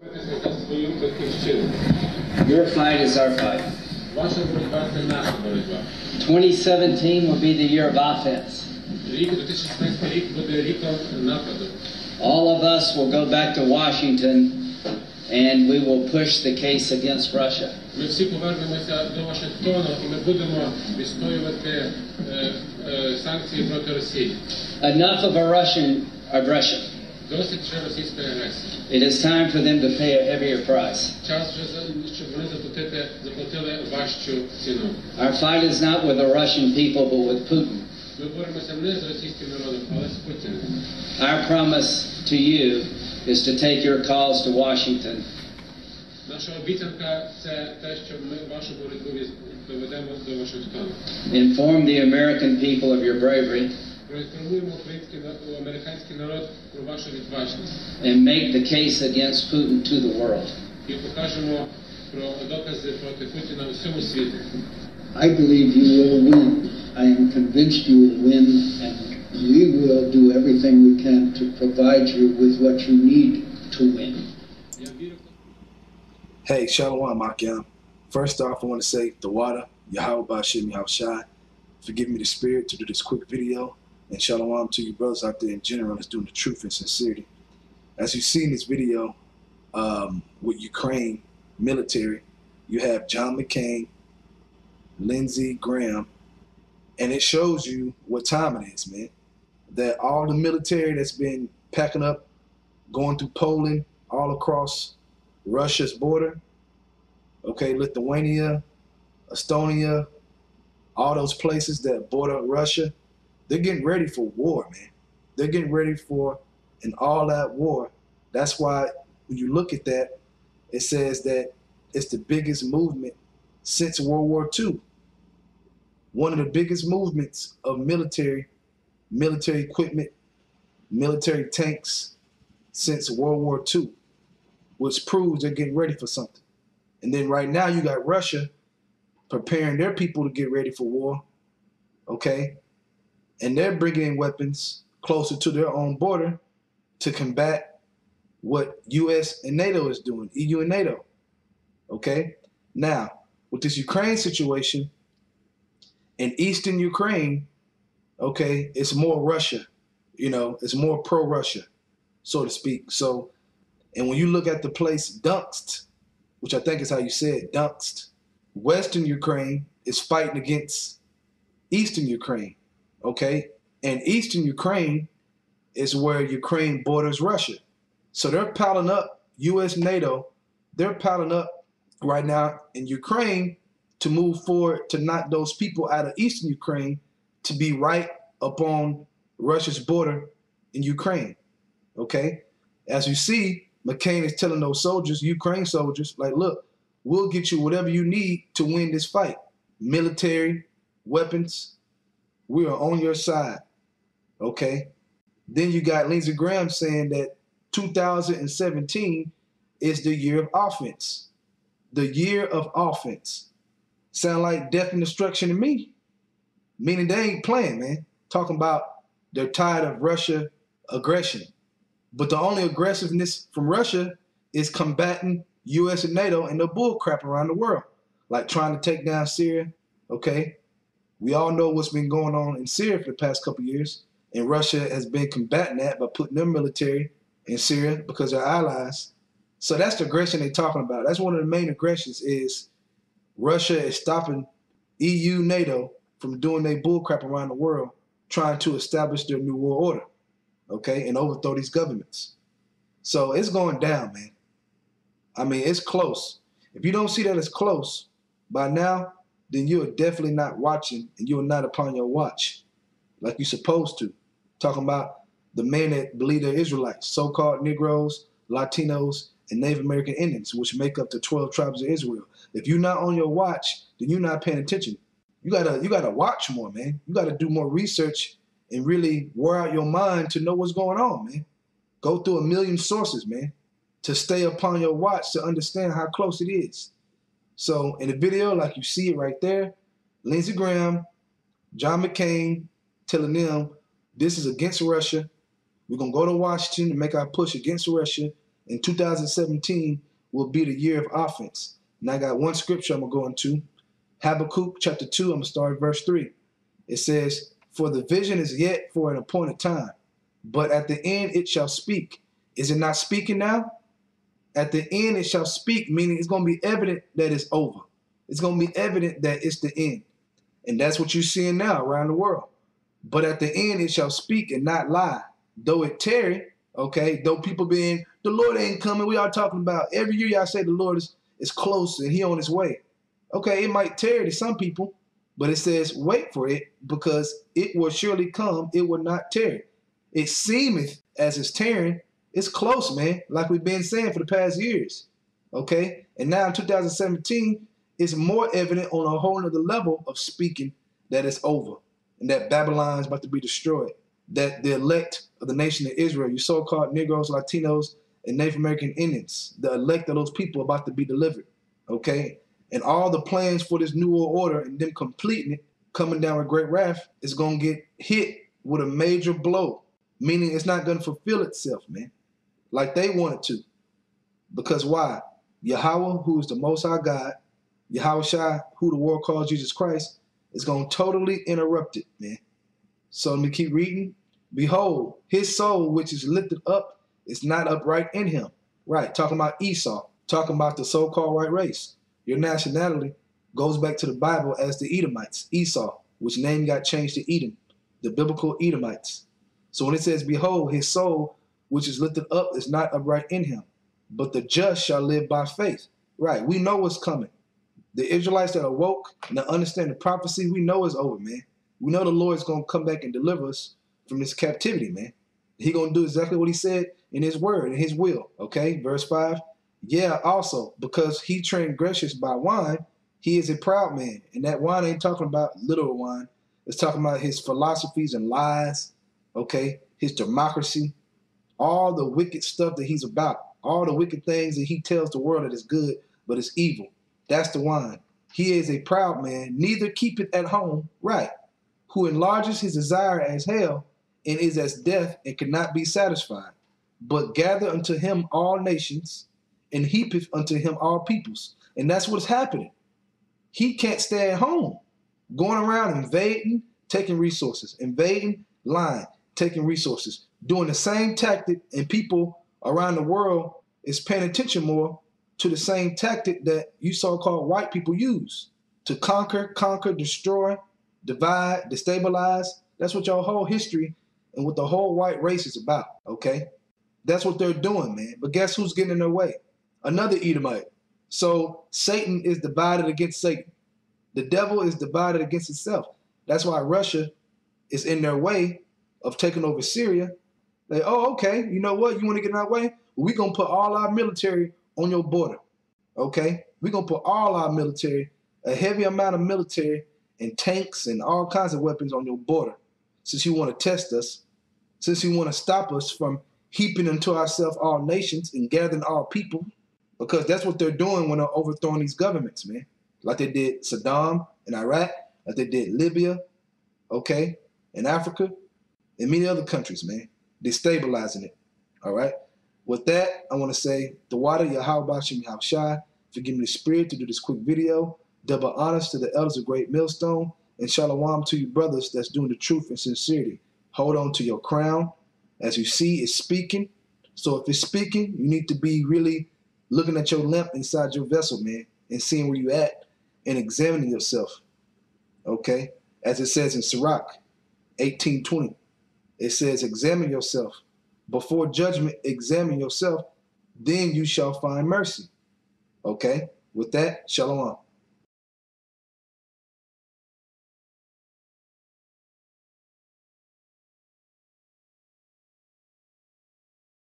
Your fight is our fight. 2017 will be the year of offense. All of us will go back to Washington and we will push the case against Russia. Enough of Russian aggression. It is time for them to pay a heavier price. Our fight is not with the Russian people, but with Putin. Our promise to you is to take your cause to Washington. Inform the American people of your bravery. And make the case against Putin to the world. I believe you will win. I am convinced you will win, and we will do everything we can to provide you with what you need to win. Hey, Shalom, mccain. First off, I want to say, Dawada, Yahweh Bashim Yahushai, for giving me the spirit to do this quick video. And shalom to you brothers out there in general that's doing the truth and sincerity. As you see in this video with Ukraine military, you have John McCain, Lindsey Graham, and it shows you what time it is, man. That all the military that's been packing up, going through Poland, all across Russia's border, okay, Lithuania, Estonia, all those places that border Russia, they're getting ready for war, man. They're getting ready for an all-out war. That's why when you look at that, it says that it's the biggest movement since World War II. One of the biggest movements of military equipment, military tanks since World War II, which proves they're getting ready for something. And then right now you got Russia preparing their people to get ready for war, okay? And they're bringing in weapons closer to their own border to combat what U.S. and NATO is doing, EU and NATO, okay? Now, with this Ukraine situation, in eastern Ukraine, okay, it's more Russia, you know, it's more pro-Russia, so to speak. So, and when you look at the place Donetsk, which I think is how you say it, Donetsk, western Ukraine is fighting against eastern Ukraine. Okay, and eastern Ukraine is where Ukraine borders Russia. So they're piling up, U.S. NATO, they're piling up right now in Ukraine to move forward to knock those people out of eastern Ukraine to be right upon Russia's border in Ukraine, okay? As you see, McCain is telling those soldiers, Ukraine soldiers, like, look, we'll get you whatever you need to win this fight. Military, weapons, we are on your side, okay? Then you got Lindsey Graham saying that 2017 is the year of offense. The year of offense. Sound like death and destruction to me. Meaning they ain't playing, man. Talking about they're tired of Russia aggression. But the only aggressiveness from Russia is combating U.S. and NATO and the bull crap around the world. Like trying to take down Syria, okay? We all know what's been going on in Syria for the past couple of years, and Russia has been combating that by putting their military in Syria because they're allies. So that's the aggression they're talking about. That's one of the main aggressions is Russia is stopping EU, NATO from doing their bullcrap around the world, trying to establish their new world order, okay, and overthrow these governments. So it's going down, man. I mean, it's close. If you don't see that it's close by now, then you're definitely not watching and you're not upon your watch like you're supposed to. Talking about the men that believe they're Israelites, so-called Negroes, Latinos, and Native American Indians, which make up the 12 tribes of Israel. If you're not on your watch, then you're not paying attention. You gotta watch more, man. You gotta do more research and really wear out your mind to know what's going on, man. Go through a million sources, man, to stay upon your watch to understand how close it is. So in the video, like you see it right there, Lindsey Graham, John McCain telling them this is against Russia. We're going to go to Washington and make our push against Russia. And 2017 will be the year of offense. And I got one scripture I'm going to go into. Habakkuk chapter 2, I'm going to start at verse 3. It says, "For the vision is yet for an appointed time, but at the end it shall speak." Is it not speaking now? At the end it shall speak, meaning it's going to be evident that it's over. It's going to be evident that it's the end. And that's what you're seeing now around the world. But at the end it shall speak and not lie. Though it tarry, okay, though people being, the Lord ain't coming. We are talking about every year y'all say the Lord is close and he on his way. Okay, it might tarry to some people, but it says wait for it because it will surely come. It will not tarry. It seemeth as it's tarrying. It's close, man, like we've been saying for the past years. Okay, and now in 2017, it's more evident on a whole nother level of speaking that it's over and that Babylon is about to be destroyed. That the elect of the nation of Israel, you so-called Negroes, Latinos, and Native American Indians, the elect of those people are about to be delivered. Okay, and all the plans for this new world order and them completing it, coming down with great wrath, is going to get hit with a major blow, meaning it's not going to fulfill itself, man, like they want it to. Because why? Yahweh, who is the Most High God, Yahweh Shai, who the world calls Jesus Christ, is going to totally interrupt it, man. So let me keep reading. "Behold, his soul, which is lifted up, is not upright in him." Right, talking about Esau, talking about the so-called white race. Your nationality goes back to the Bible as the Edomites, Esau, which name got changed to Edom, the biblical Edomites. So when it says, "Behold, his soul, which is lifted up, is not upright in him, but the just shall live by faith." Right, we know what's coming. The Israelites that are woke and that understand the prophecy, we know it's over, man. We know the Lord's going to come back and deliver us from this captivity, man. He going to do exactly what he said in his word, in his will, okay? Verse 5, "Yeah, also, because he transgresses by wine, he is a proud man." And that wine ain't talking about literal wine. It's talking about his philosophies and lies, okay? His democracy, all the wicked stuff that he's about, all the wicked things that he tells the world that is good, but it's evil. That's the wine. "He is a proud man, neither keepeth at home," right, "who enlarges his desire as hell, and is as death, and cannot be satisfied. But gather unto him all nations, and heapeth unto him all peoples." And that's what's happening. He can't stay at home, going around invading, taking resources, invading, lying, taking resources, doing the same tactic, and people around the world is paying attention more to the same tactic that you so-called white people use to conquer, destroy, divide, destabilize. That's what your whole history and what the whole white race is about, okay? That's what they're doing, man. But guess who's getting in their way? Another Edomite. So Satan is divided against Satan. The devil is divided against itself. That's why Russia is in their way of taking over Syria. Like, oh, okay, you know what? You want to get in our way? Well, we're going to put all our military on your border, okay? We're going to put all our military, a heavy amount of military and tanks and all kinds of weapons on your border. Since you want to test us, since you want to stop us from heaping unto ourselves all nations and gathering all people, because that's what they're doing when they're overthrowing these governments, man. Like they did Saddam in Iraq, like they did Libya, okay, in Africa, and many other countries, man. Destabilizing it, all right? With that, I want to say, the water, Yahweh Shem Shai, forgive me the spirit to do this quick video. Double honors to the elders of Great Millstone, and shalom to you brothers that's doing the truth and sincerity. Hold on to your crown. As you see, it's speaking. So if it's speaking, you need to be really looking at your lamp inside your vessel, man, and seeing where you at and examining yourself, okay? As it says in Sirach 18:20, it says, examine yourself. Before judgment, examine yourself, then you shall find mercy. Okay? With that, shalom.